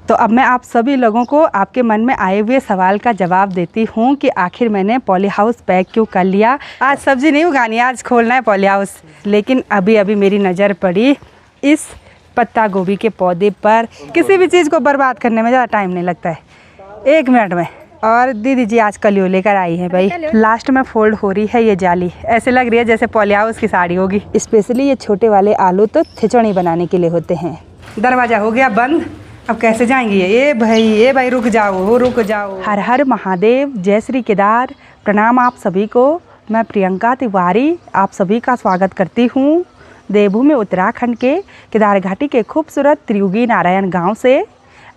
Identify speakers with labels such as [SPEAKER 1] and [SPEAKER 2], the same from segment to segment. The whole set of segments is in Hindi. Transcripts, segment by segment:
[SPEAKER 1] तो अब मैं आप सभी लोगों को आपके मन में आए हुए सवाल का जवाब देती हूँ कि आखिर मैंने पॉली हाउस पैक क्यों कर लिया। आज सब्ज़ी नहीं उगानी, आज खोलना है पॉली हाउस। लेकिन अभी अभी मेरी नज़र पड़ी इस पत्ता गोभी के पौधे पर। किसी भी चीज़ को बर्बाद करने में ज़्यादा टाइम नहीं लगता है, 1 मिनट में। और दीदी जी आज कलियो लेकर आई है भाई। लास्ट में फोल्ड हो रही है ये जाली, ऐसे लग रही है जैसे पॉली हाउस की साड़ी होगी। स्पेशली ये छोटे वाले आलू तो खिचड़ी बनाने के लिए होते हैं। दरवाज़ा हो गया बंद, अब कैसे जाएंगी ये भाई रुक जाओ। हर हर महादेव, जय श्री केदार। प्रणाम आप सभी को। मैं प्रियंका तिवारी आप सभी का स्वागत करती हूँ देवभूमि उत्तराखंड के केदार घाटी के खूबसूरत त्रियुगी नारायण गांव से।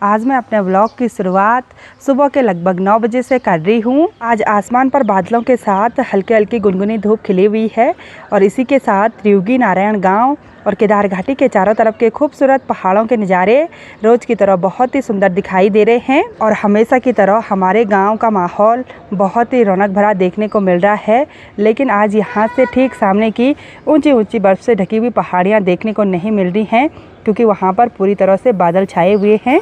[SPEAKER 1] आज मैं अपने व्लॉग की शुरुआत सुबह के लगभग 9 बजे से कर रही हूँ। आज आसमान पर बादलों के साथ हल्की हल्की गुनगुनी धूप खिली हुई है और इसी के साथ त्रियुगी नारायण गांव और केदार घाटी के चारों तरफ के खूबसूरत पहाड़ों के नज़ारे रोज़ की तरह बहुत ही सुंदर दिखाई दे रहे हैं। और हमेशा की तरह हमारे गांव का माहौल बहुत ही रौनक भरा देखने को मिल रहा है। लेकिन आज यहाँ से ठीक सामने की ऊंची ऊंची बर्फ़ से ढकी हुई पहाड़ियाँ देखने को नहीं मिल रही हैं, क्योंकि वहाँ पर पूरी तरह से बादल छाए हुए हैं।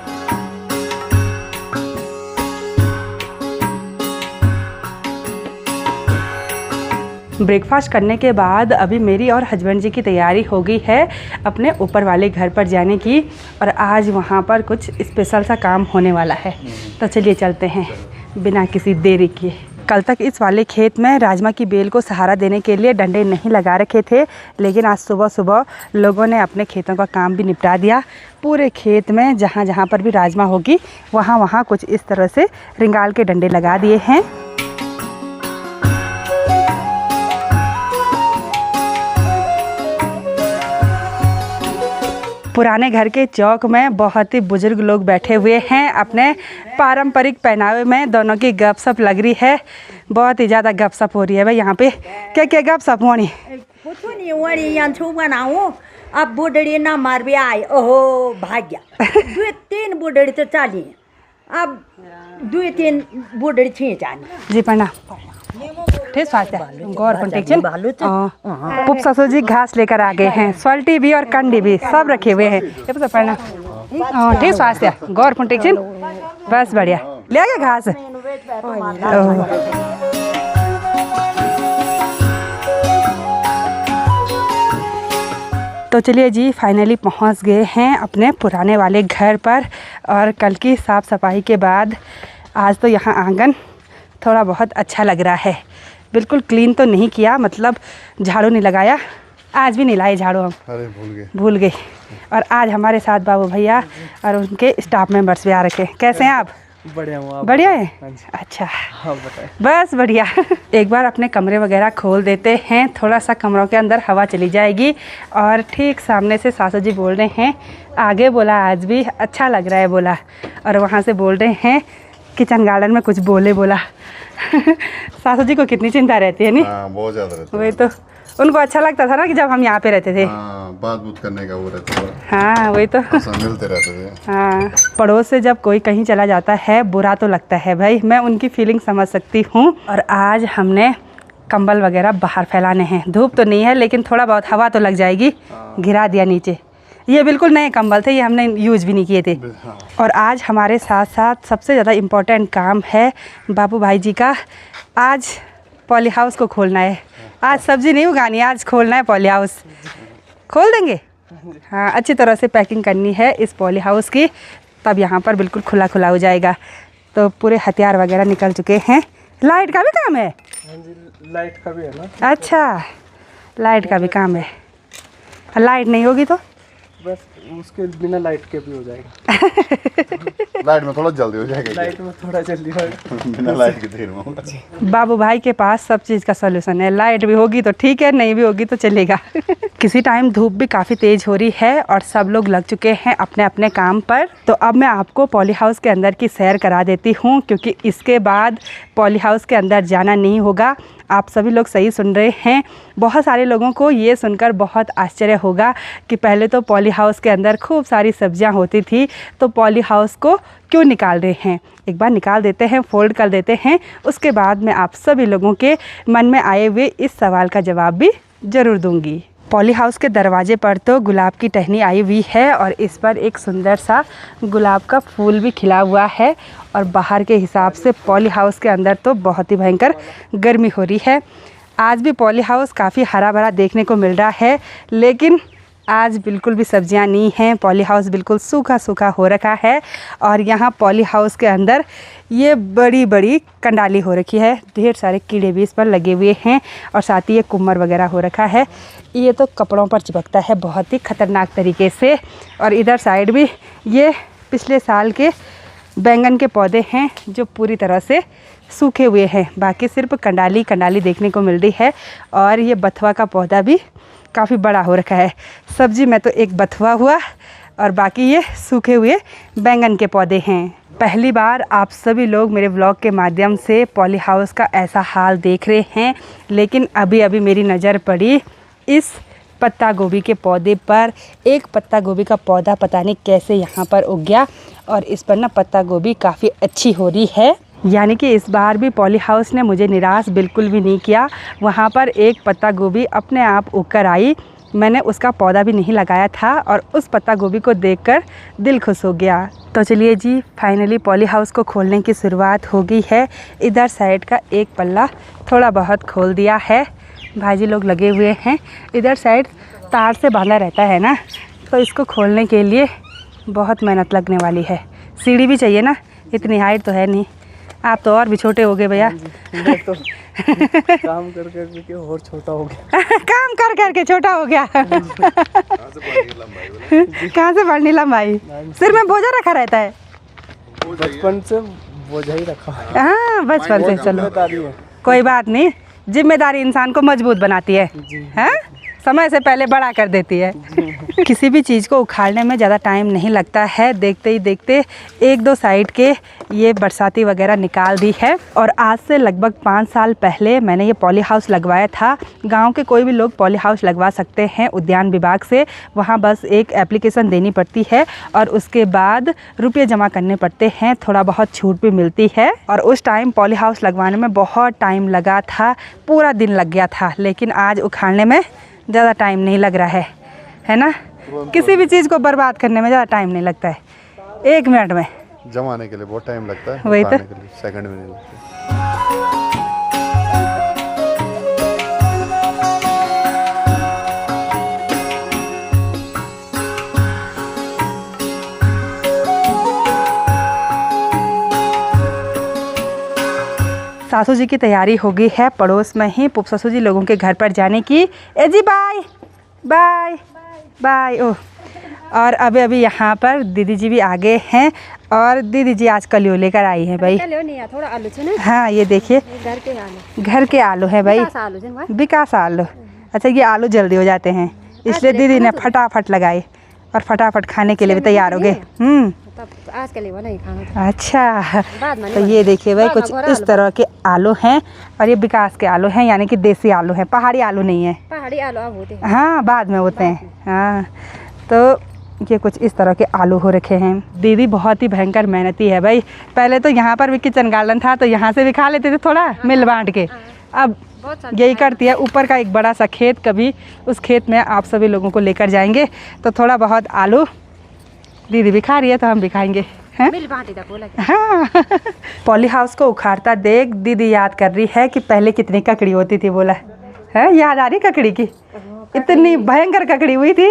[SPEAKER 1] ब्रेकफास्ट करने के बाद अभी मेरी और हस्बैंड जी की तैयारी हो गई है अपने ऊपर वाले घर पर जाने की। और आज वहाँ पर कुछ स्पेशल सा काम होने वाला है, तो चलिए चलते हैं बिना किसी देरी किए। कल तक इस वाले खेत में राजमा की बेल को सहारा देने के लिए डंडे नहीं लगा रखे थे, लेकिन आज सुबह सुबह लोगों ने अपने खेतों का काम भी निपटा दिया। पूरे खेत में जहाँ जहाँ पर भी राजमा होगी वहाँ वहाँ कुछ इस तरह से रिंगाल के डंडे लगा दिए हैं। पुराने घर के चौक में बहुत ही बुजुर्ग लोग बैठे हुए हैं, अपने पारंपरिक पहनावे में दोनों की गपशप लग रही है। बहुत ही ज़्यादा गपशप हो रही है भाई यहाँ पे। क्या गपशप होनी?
[SPEAKER 2] कुछ नहीं हो रही, यहाँ छू बनाऊँ। अब बुढ़ड़ी ना मार भी आए, ओहो भाग गया। 2-3 बुढ़ड़ी तो चाली, अब 2-3 बुढ़ड़ी छीं जानी। जी प्रणाम। ठीक है, गौर टेंशन पुप ससुर जी घास लेकर आ गए हैं, सॉल्टी भी और कंडी भी सब रखे हुए हैं। ठीक स्वास्थ्य गौर टेंशन, बस बढ़िया। ले गए घास। तो चलिए जी फाइनली पहुंच गए हैं अपने पुराने वाले घर पर। और कल की साफ़ सफाई के बाद आज तो यहाँ आंगन थोड़ा बहुत अच्छा लग रहा है। बिल्कुल क्लीन तो नहीं किया, मतलब झाड़ू नहीं लगाया, आज भी नहीं लाए झाड़ू हम। अरे भूल गए। और आज हमारे साथ बाबू भैया और उनके स्टाफ मेंबर्स भी आ रखे। कैसे हैं आप?
[SPEAKER 3] बढ़िया हूँ।
[SPEAKER 1] बढ़िया है? अच्छा
[SPEAKER 3] हाँ बताएं।
[SPEAKER 1] बस बढ़िया। एक बार अपने कमरे वगैरह खोल देते हैं, थोड़ा सा कमरों के अंदर हवा चली जाएगी। और ठीक सामने से सासू जी बोल रहे हैं, आगे बोला आज भी अच्छा लग रहा है बोला। और वहाँ से बोल रहे हैं किचन गार्डन में कुछ बोला। सासू जी को कितनी चिंता रहती है नहीं?
[SPEAKER 4] बहुत ज़्यादा रहती है।
[SPEAKER 1] वही तो, उनको अच्छा लगता था ना कि जब हम यहाँ पे रहते थे।
[SPEAKER 4] बात बूत करने का वो रहता था।
[SPEAKER 1] हाँ वही तो,
[SPEAKER 4] मिलते रहते थे।
[SPEAKER 1] हाँ, पड़ोस से जब कोई कहीं चला जाता है बुरा तो लगता है भाई, मैं उनकी फीलिंग समझ सकती हूँ। और आज हमने कंबल वगैरह बाहर फैलाने हैं। धूप तो नहीं है लेकिन थोड़ा बहुत हवा तो लग जाएगी। गिरा दिया नीचे। ये बिल्कुल नए कंबल थे, ये हमने यूज़ भी नहीं किए थे। और आज हमारे साथ साथ सबसे ज़्यादा इम्पोर्टेंट काम है बाबू भाई जी का। आज पॉली हाउस को खोलना है। आज सब्ज़ी नहीं उगानी, आज खोलना है पॉली हाउस। खोल देंगे? हाँ, अच्छी तरह से पैकिंग करनी है इस पॉली हाउस की, तब यहाँ पर बिल्कुल खुला खुला हो जाएगा। तो पूरे हथियार वगैरह निकल चुके हैं। लाइट का भी काम है?
[SPEAKER 3] लाइट का भी है ना।
[SPEAKER 1] अच्छा, लाइट का भी काम है। लाइट नहीं होगी तो
[SPEAKER 3] बस उसके बिना लाइट के भी हो जाएगा।
[SPEAKER 4] लाइट में थोड़ा जल्दी हो जाएगा।
[SPEAKER 3] लाइट में थोड़ा जल्दी होगा,
[SPEAKER 4] बिना लाइट के देर में होगा।
[SPEAKER 1] बाबू भाई के पास सब चीज़ का सॉल्यूशन है। लाइट भी होगी तो ठीक है, नहीं भी होगी तो चलेगा। किसी टाइम धूप भी काफ़ी तेज़ हो रही है और सब लोग लग चुके हैं अपने अपने काम पर। तो अब मैं आपको पॉली हाउस के अंदर की सैर करा देती हूँ, क्योंकि इसके बाद पॉली हाउस के अंदर जाना नहीं होगा। आप सभी लोग सही सुन रहे हैं। बहुत सारे लोगों को ये सुनकर बहुत आश्चर्य होगा कि पहले तो पॉली हाउस के अंदर खूब सारी सब्जियां होती थी, तो पॉली हाउस को क्यों निकाल रहे हैं? एक बार निकाल देते हैं, फोल्ड कर देते हैं, उसके बाद मैं आप सभी लोगों के मन में आए हुए इस सवाल का जवाब भी ज़रूर दूंगी। पॉली हाउस के दरवाजे पर तो गुलाब की टहनी आई हुई है और इस पर एक सुंदर सा गुलाब का फूल भी खिला हुआ है। और बाहर के हिसाब से पॉली हाउस के अंदर तो बहुत ही भयंकर गर्मी हो रही है। आज भी पॉली हाउस काफ़ी हरा भरा देखने को मिल रहा है, लेकिन आज बिल्कुल भी सब्जियां नहीं हैं। पॉली हाउस बिल्कुल सूखा सूखा हो रखा है। और यहाँ पॉली हाउस के अंदर ये बड़ी बड़ी कंडाली हो रखी है, ढेर सारे कीड़े भी इस पर लगे हुए हैं और साथ ही ये कुम्मर वगैरह हो रखा है। ये तो कपड़ों पर चिपकता है बहुत ही ख़तरनाक तरीके से। और इधर साइड भी ये पिछले साल के बैंगन के पौधे हैं जो पूरी तरह से सूखे हुए हैं, बाकी सिर्फ कंडाली कंडाली देखने को मिल रही है। और ये बथुआ का पौधा भी काफ़ी बड़ा हो रखा है। सब्जी में तो एक बथुआ हुआ और बाकी ये सूखे हुए बैंगन के पौधे हैं। पहली बार आप सभी लोग मेरे व्लॉग के माध्यम से पॉली हाउस का ऐसा हाल देख रहे हैं, लेकिन अभी अभी मेरी नज़र पड़ी इस पत्ता गोभी के पौधे पर। एक पत्ता गोभी का पौधा पता नहीं कैसे यहाँ पर उग गया और इस पर ना पत्ता गोभी काफ़ी अच्छी हो रही है। यानी कि इस बार भी पॉली हाउस ने मुझे निराश बिल्कुल भी नहीं किया। वहाँ पर एक पत्ता गोभी अपने आप उगकर आई, मैंने उसका पौधा भी नहीं लगाया था और उस पत्ता गोभी को देखकर दिल खुश हो गया। तो चलिए जी, फाइनली पॉली हाउस को खोलने की शुरुआत हो गई है। इधर साइड का एक पल्ला थोड़ा बहुत खोल दिया है, भाजी लोग लगे हुए हैं। इधर साइड तार से बांधा रहता है ना, तो इसको खोलने के लिए बहुत मेहनत लगने वाली है। सीढ़ी भी चाहिए ना, इतनी हाइट तो है नहीं। आप तो और भी छोटे हो गए भैया।
[SPEAKER 3] मैं तो काम कर कर के और छोटा हो गया।
[SPEAKER 1] काम कर कर के छोटा हो गया। कहाँ से बढ़नी लंबाई? सिर में बोझा रखा रहता है।
[SPEAKER 3] बचपन से बोझा ही रखा है।
[SPEAKER 1] हाँ, बचपन से। चलो
[SPEAKER 3] जिम्मेदारी है।
[SPEAKER 1] कोई बात नहीं, जिम्मेदारी इंसान को मजबूत बनाती है, हैं? समय से पहले बड़ा कर देती है। किसी भी चीज़ को उखाड़ने में ज़्यादा टाइम नहीं लगता है। देखते ही देखते एक दो साइड के ये बरसाती वगैरह निकाल दी है। और आज से लगभग 5 साल पहले मैंने ये पॉली हाउस लगवाया था। गांव के कोई भी लोग पॉली हाउस लगवा सकते हैं उद्यान विभाग से। वहां बस एक एप्लीकेशन देनी पड़ती है और उसके बाद रुपये जमा करने पड़ते हैं, थोड़ा बहुत छूट भी मिलती है। और उस टाइम पॉली हाउस लगवाने में बहुत टाइम लगा था, पूरा दिन लग गया था। लेकिन आज उखाड़ने में ज़्यादा टाइम नहीं लग रहा है ना? किसी भी चीज़ को बर्बाद करने में ज़्यादा टाइम नहीं लगता है, 1 मिनट में।
[SPEAKER 4] जमाने के लिए बहुत टाइम लगता है,
[SPEAKER 1] वही तो।
[SPEAKER 4] उतारने के लिए सेकंड में नहीं लगता।
[SPEAKER 1] सासू जी की तैयारी हो गई है पड़ोस में ही पुप ससुर जी लोगों के घर पर जाने की। ए जी बाय बाय बाय। ओह, और अभी अभी यहाँ पर दीदी जी भी आ गए हैं और दीदी जी आज कलियो लेकर आई हैं भाई।
[SPEAKER 2] थोड़ा आलू छे ना।
[SPEAKER 1] हाँ, ये देखिए घर के आलू हैं भाई, विकास आलू। अच्छा, ये आलू जल्दी हो जाते हैं इसलिए दीदी ने फटाफट लगाए और फटाफट खाने के लिए भी तैयार हो गए।
[SPEAKER 2] आज के लिए वो नहीं खाना।
[SPEAKER 1] अच्छा, तो ये देखिए भाई कुछ इस तरह के आलू हैं और ये विकास के आलू हैं, यानी कि देसी आलू हैं, पहाड़ी आलू नहीं है।
[SPEAKER 2] पहाड़ी आलू अब होते हैं।
[SPEAKER 1] हाँ, बाद में होते हैं। हाँ, तो ये कुछ इस तरह के आलू हो रखे हैं। दीदी बहुत ही भयंकर मेहनती है भाई। पहले तो यहाँ पर भी किचन गार्डन था तो यहाँ से भी खा लेते थे थोड़ा मिल बांट के। अब यही करती है। ऊपर का एक बड़ा सा खेत, कभी उस खेत में आप सभी लोगों को लेकर जाएंगे तो थोड़ा बहुत आलू दीदी भी खा रही है तो हम भी खाएंगे। हाँ। पॉली हाउस को उखाड़ता देख दीदी याद कर रही है कि पहले कितनी ककड़ी होती थी। बोला है, याद आ रही ककड़ी की? इतनी भयंकर ककड़ी हुई थी।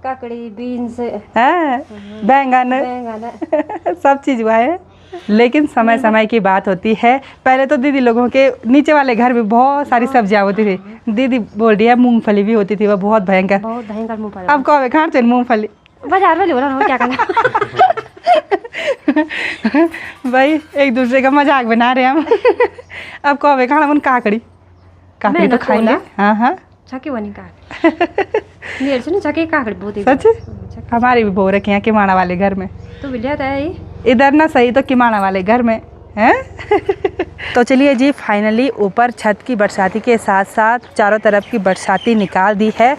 [SPEAKER 2] ककड़ी, बीन्स,
[SPEAKER 1] बैंगन सब चीज़ हुआ है। लेकिन समय समय की बात होती है। पहले तो दीदी लोगों के नीचे वाले घर में बहुत सारी सब्जियां होती थी। दीदी बोल रही है मूंगफली भी होती थी, वो बहुत भयंकर
[SPEAKER 2] मूंगफली।
[SPEAKER 1] अब कौवे खाट से मूंगफली
[SPEAKER 2] बाजार में बोला क्या करना।
[SPEAKER 1] भाई एक दूसरे का मजाक बना रहे हम। अब कौवे खाना उन काकड़ी तो खाएंगे। हाँ हाँ,
[SPEAKER 2] छकी बनी काकड़ी। मेरे से ना छकी काकड़ी बहुत
[SPEAKER 1] सच। हमारी भी बो रखी है किमाना वाले घर में।
[SPEAKER 2] तो मिल जाता है
[SPEAKER 1] इधर ना सही तो किमाना वाले घर में है। तो चलिए जी, फाइनली ऊपर छत की बरसाती के साथ साथ चारों तरफ की बरसाती निकाल दी है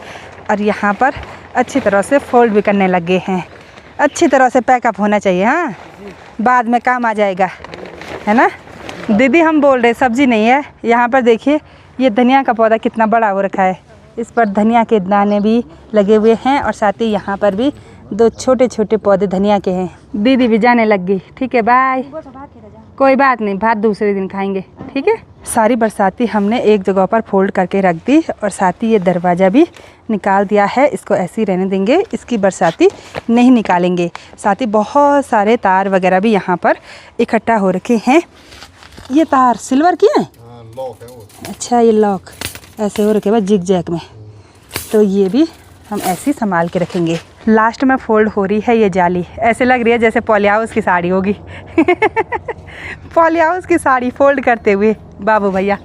[SPEAKER 1] और यहाँ पर अच्छी तरह से फोल्ड भी करने लग गए हैं। अच्छी तरह से पैकअप होना चाहिए, हाँ, बाद में काम आ जाएगा, है ना। दीदी हम बोल रहे सब्जी नहीं है। यहाँ पर देखिए ये धनिया का पौधा कितना बड़ा हो रखा है, इस पर धनिया के दाने भी लगे हुए हैं और साथ ही यहाँ पर भी 2 छोटे छोटे पौधे धनिया के हैं। दीदी भी जाने लग गई। ठीक है, बाय। कोई बात नहीं, भात दूसरे दिन खाएंगे। ठीक है। सारी बरसाती हमने एक जगह पर फोल्ड करके रख दी और साथ ही ये दरवाज़ा भी निकाल दिया है। इसको ऐसे ही रहने देंगे, इसकी बरसाती नहीं निकालेंगे। साथ ही बहुत सारे तार वगैरह भी यहाँ पर इकट्ठा हो रखे हैं। ये तार सिल्वर की हैं?
[SPEAKER 4] लॉक है वो।
[SPEAKER 1] अच्छा, ये लॉक ऐसे हो रखे बस जिग जैग में, तो ये भी हम ऐसे ही संभाल के रखेंगे। लास्ट में फोल्ड हो रही है ये जाली, ऐसे लग रही है जैसे पॉली हाउस की साड़ी होगी। पॉली हाउस की साड़ी फोल्ड करते हुए बाबू भैया।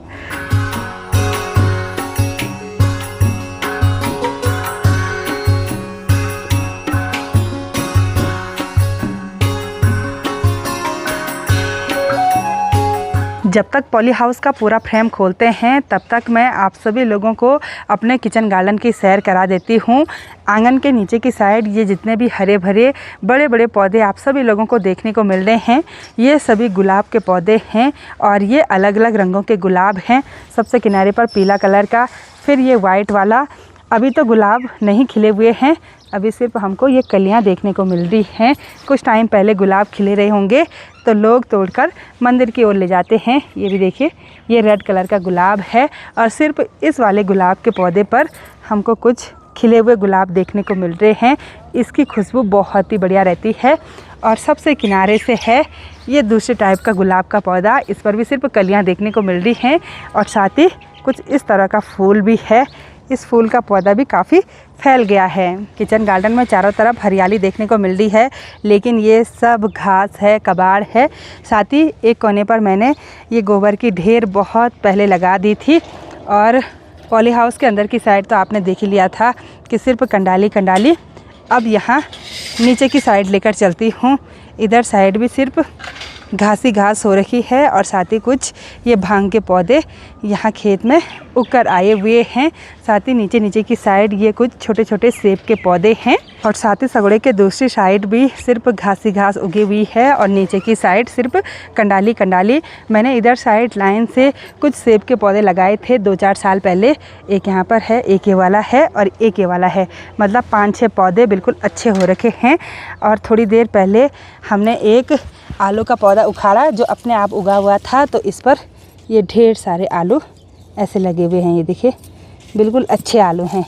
[SPEAKER 1] जब तक पॉली हाउस का पूरा फ्रेम खोलते हैं तब तक मैं आप सभी लोगों को अपने किचन गार्डन की सैर करा देती हूँ। आंगन के नीचे की साइड ये जितने भी हरे भरे बड़े बड़े पौधे आप सभी लोगों को देखने को मिल रहे हैं, ये सभी गुलाब के पौधे हैं और ये अलग अलग रंगों के गुलाब हैं। सबसे किनारे पर पीला कलर का, फिर ये वाइट वाला। अभी तो गुलाब नहीं खिले हुए हैं, अभी सिर्फ हमको ये कलियां देखने को मिल रही हैं। कुछ टाइम पहले गुलाब खिले रहे होंगे तो लोग तोड़कर मंदिर की ओर ले जाते हैं। ये भी देखिए, ये रेड कलर का गुलाब है और सिर्फ इस वाले गुलाब के पौधे पर हमको कुछ खिले हुए गुलाब देखने को मिल रहे हैं। इसकी खुशबू बहुत ही बढ़िया रहती है। और सबसे किनारे से है ये दूसरे टाइप का गुलाब का पौधा, इस पर भी सिर्फ कलियाँ देखने को मिल रही हैं और साथ ही कुछ इस तरह का फूल भी है। इस फूल का पौधा भी काफ़ी फैल गया है। किचन गार्डन में चारों तरफ हरियाली देखने को मिल रही है, लेकिन ये सब घास है, कबाड़ है। साथ ही एक कोने पर मैंने ये गोबर की ढेर बहुत पहले लगा दी थी और पॉली हाउस के अंदर की साइड तो आपने देख ही लिया था कि सिर्फ कंडाली कंडाली। अब यहाँ नीचे की साइड लेकर चलती हूँ। इधर साइड भी सिर्फ घासी घास हो रखी है और साथ ही कुछ ये भांग के पौधे यहाँ खेत में उगकर आए हुए हैं। साथ ही नीचे नीचे की साइड ये कुछ छोटे छोटे सेब के पौधे हैं और साथ ही सगड़े के दूसरी साइड भी सिर्फ घासी घास उगी हुई है और नीचे की साइड सिर्फ कंडाली कंडाली। मैंने इधर साइड लाइन से कुछ सेब के पौधे लगाए थे 2-4 साल पहले। एक यहाँ पर है, एक ये वाला है और एक ये वाला है, मतलब 5-6 पौधे बिल्कुल अच्छे हो रखे हैं। और थोड़ी देर पहले हमने एक आलू का पौधा उखाड़ा जो अपने आप उगा हुआ था, तो इस पर ये ढेर सारे आलू ऐसे लगे हुए हैं। ये देखिए, बिल्कुल अच्छे आलू हैं,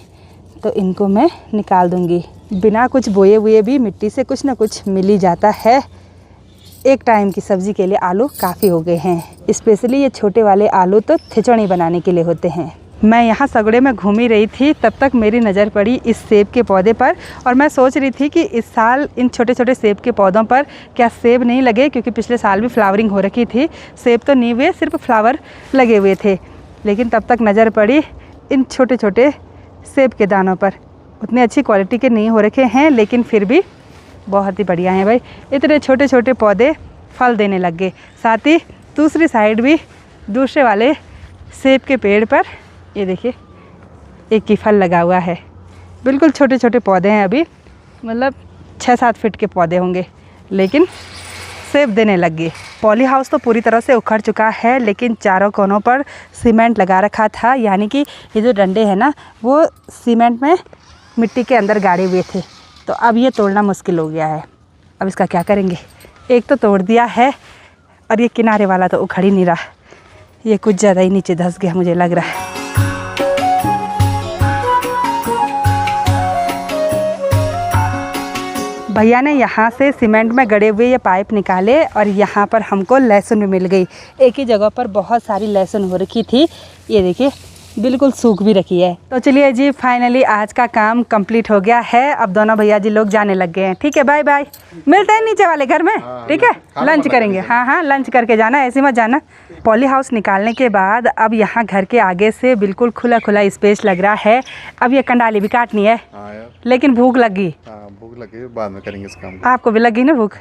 [SPEAKER 1] तो इनको मैं निकाल दूंगी। बिना कुछ बोए हुए भी मिट्टी से कुछ ना कुछ मिल ही जाता है। एक टाइम की सब्ज़ी के लिए आलू काफ़ी हो गए हैं। स्पेशली ये छोटे वाले आलू तो खिचड़ी बनाने के लिए होते हैं। मैं यहाँ सगड़े में घूमी रही थी, तब तक मेरी नज़र पड़ी इस सेब के पौधे पर और मैं सोच रही थी कि इस साल इन छोटे छोटे सेब के पौधों पर क्या सेब नहीं लगे, क्योंकि पिछले साल भी फ्लावरिंग हो रखी थी। सेब तो नहीं हुए, सिर्फ फ्लावर लगे हुए थे। लेकिन तब तक नज़र पड़ी इन छोटे छोटे सेब के दानों पर। उतनी अच्छी क्वालिटी के नहीं हो रखे हैं, लेकिन फिर भी बहुत ही बढ़िया हैं भाई। इतने छोटे छोटे पौधे फल देने लग गए। साथ ही दूसरी साइड भी दूसरे वाले सेब के पेड़ पर ये देखिए एक ही फल लगा हुआ है। बिल्कुल छोटे छोटे पौधे हैं, अभी मतलब 6-7 फीट के पौधे होंगे, लेकिन सेब देने लग गए। पॉली हाउस तो पूरी तरह से उखड़ चुका है, लेकिन चारों कोनों पर सीमेंट लगा रखा था, यानी कि ये जो डंडे हैं ना, वो सीमेंट में मिट्टी के अंदर गाड़े हुए थे। तो अब ये तोड़ना मुश्किल हो गया है। अब इसका क्या करेंगे? एक तो तोड़ दिया है और ये किनारे वाला तो उखड़ ही नहीं रहा, ये कुछ ज़्यादा ही नीचे धंस गया मुझे लग रहा है। भैया ने यहाँ से सीमेंट में गड़े हुए ये पाइप निकाले और यहाँ पर हमको लहसुन भी मिल गई। एक ही जगह पर बहुत सारी लहसुन हो रखी थी, ये देखिए बिल्कुल सूख भी रखी है। तो चलिए जी, फाइनली आज का काम कंप्लीट हो गया है। अब दोनों भैया जी लोग जाने लग गए हैं। ठीक है, बाय बाय। मिलते हैं नीचे वाले घर में। ठीक है, लंच करेंगे। हाँ, लंच करके जाना, ऐसे मत जाना। पॉली हाउस निकालने के बाद अब यहाँ घर के आगे से बिल्कुल खुला खुला स्पेस लग रहा है। अब ये कंडाली भी काटनी है, लेकिन भूख लगी।
[SPEAKER 4] भूख लगी, बाद में करेंगे इस काम।
[SPEAKER 1] आपको भी लगी ना भूख?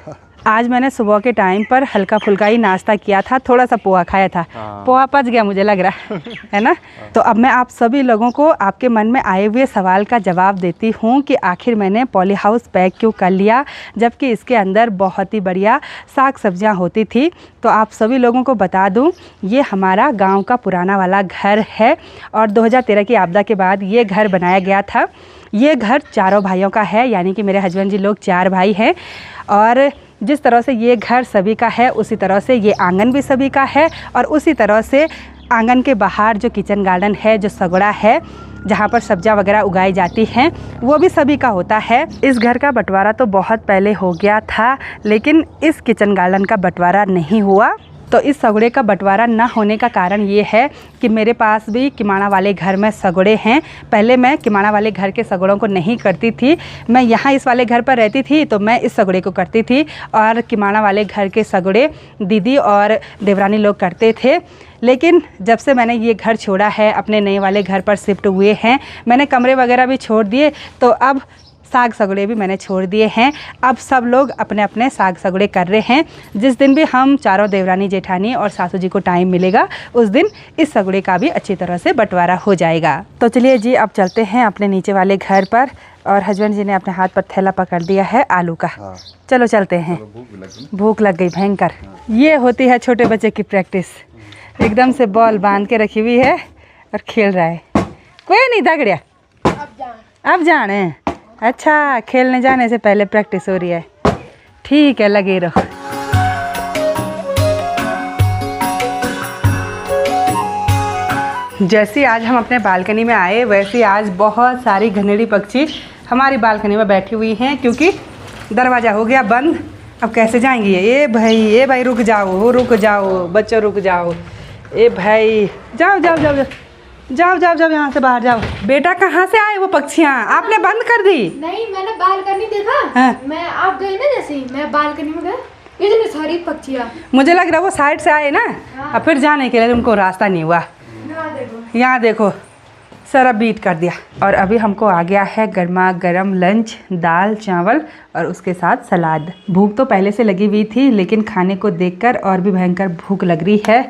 [SPEAKER 1] आज मैंने सुबह के टाइम पर हल्का फुल्का ही नाश्ता किया था, थोड़ा सा पोहा खाया था। पोहा पच गया मुझे लग रहा है ना। तो अब मैं आप सभी लोगों को आपके मन में आए हुए सवाल का जवाब देती हूँ कि आखिर मैंने पॉली हाउस पैक क्यों कर लिया, जबकि इसके अंदर बहुत ही बढ़िया साग सब्जियाँ होती थी। तो आप सभी लोगों को बता दूँ, ये हमारा गाँव का पुराना वाला घर है और 2013 की आपदा के बाद ये घर बनाया गया था। ये घर चारों भाइयों का है, यानी कि मेरे हस्बैंड जी लोग 4 भाई हैं। और जिस तरह से ये घर सभी का है, उसी तरह से ये आंगन भी सभी का है। और उसी तरह से आंगन के बाहर जो किचन गार्डन है, जो सगड़ा है जहाँ पर सब्जियाँ वगैरह उगाई जाती हैं, वो भी सभी का होता है। इस घर का बंटवारा तो बहुत पहले हो गया था, लेकिन इस किचन गार्डन का बंटवारा नहीं हुआ। तो इस सगड़े का बंटवारा ना होने का कारण ये है कि मेरे पास भी किमाणा वाले घर में सगड़े हैं। पहले मैं किमाणा वाले घर के सगड़ों को नहीं करती थी, मैं यहाँ इस वाले घर पर रहती थी तो मैं इस सगड़े को करती थी, और किमाणा वाले घर के सगड़े दीदी और देवरानी लोग करते थे। लेकिन जब से मैंने ये घर छोड़ा है, अपने नए वाले घर पर शिफ्ट हुए हैं, मैंने कमरे वगैरह भी छोड़ दिए, तो अब साग सगड़े भी मैंने छोड़ दिए हैं। अब सब लोग अपने अपने साग सगड़े कर रहे हैं। जिस दिन भी हम चारों देवरानी जेठानी और सासू जी को टाइम मिलेगा, उस दिन इस सगड़े का भी अच्छी तरह से बंटवारा हो जाएगा। तो चलिए जी, अब चलते हैं अपने नीचे वाले घर पर। और हस्बैंड जी ने अपने हाथ पर थैला पकड़ दिया है आलू का। चलो चलते हैं, भूख लग गई भयंकर। ये होती है छोटे बच्चे की प्रैक्टिस। एकदम से बॉल बांध के रखी हुई है और खेल रहा है। कोई नहीं दगड़िया, अब जाने। अच्छा, खेलने जाने से पहले प्रैक्टिस हो रही है। ठीक है, लगे रहो। जैसे आज हम अपने बालकनी में आए, वैसे आज बहुत सारी घनेरी पक्षी हमारी बालकनी में बैठी हुई हैं, क्योंकि दरवाज़ा हो गया बंद। अब कैसे जाएंगी? ए भाई रुक जाओ बच्चों, रुक जाओ। ए भाई जाओ जाओ जाओ जाओ जाओ जाओ, यहाँ से बाहर जाओ। बेटा कहाँ से आए वो पक्षियाँ? आपने बंद कर दी?
[SPEAKER 5] नहीं, मैंने बालकनी देखा। हाँ? मैं आप गई ना, जैसे ही मैं बालकनी में गया, इतनी सारी पक्षियाँ।
[SPEAKER 1] मुझे लग रहा है वो साइड से आए ना। हाँ। अब फिर जाने के लिए तुमको रास्ता नहीं हुआ। यहाँ देखो, सारा बीट कर दिया। और अभी हमको आ गया है गर्मा गर्म लंच, दाल चावल और उसके साथ सलाद। भूख तो पहले से लगी हुई थी, लेकिन खाने को देखकर और भी भयंकर भूख लग रही है।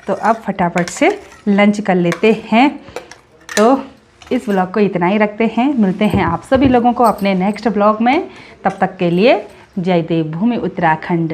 [SPEAKER 1] तो अब फटाफट से लंच कर लेते हैं। तो इस व्लॉग को इतना ही रखते हैं। मिलते हैं आप सभी लोगों को अपने नेक्स्ट व्लॉग में। तब तक के लिए जय देवभूमि उत्तराखंड।